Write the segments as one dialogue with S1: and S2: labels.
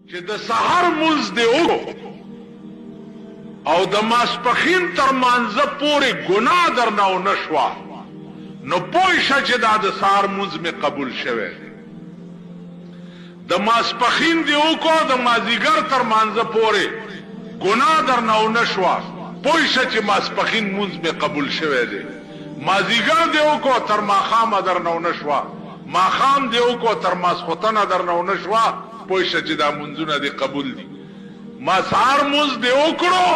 S1: چې د سحر مونځ دی وکړو او د ماسپښین تر مانځه پورې ګناه درنه ونه شوه نو پوه شه چې دا د سحر مونځ مې قبول شوی دی. د ماسپښین دی وکړو د مازدیګر تر مانځه پورې ګناه درنه ونه شوه پوه شه چې ماسپښین مونځ مې قبول شوی دی. مازدیګر دی وکړو تر ماښامه درنه ونه شوه ماښام دی وکړو تر ماسخوتنه درنه ونه شوه پوه شه چې دا مونځونه دې قبول دي. ما سهار مونځ دې وکړو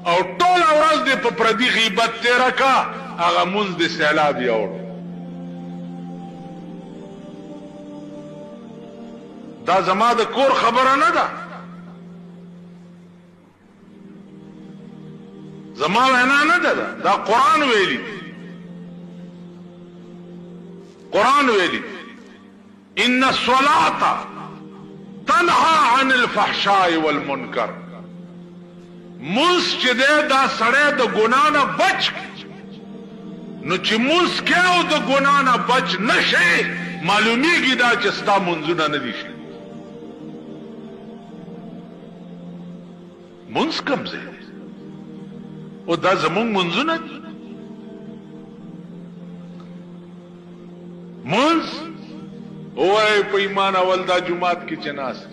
S1: او ټوله ورځ دې په پردي غیبت تېره کا هغه مونځ دې سیلاب یوړ. دا زما د کور خبره نه ده زما وینا نه ده دا قرآن ویلي قرآن ویلي ان الصلاة تنهى عن الفحشاء والمنکر. مونځ چې دی دا سړی د ګناه نه بچ نو چې مونځ کې او د ګناه نه بچ نه شي معلومیږي دا چې ستا مونځونه نه دي شي. مونځ کوم ځای دی او دا زمونږ مونځونه دي. مونځ وای په ایمان اول دا جماعت کې چې ناست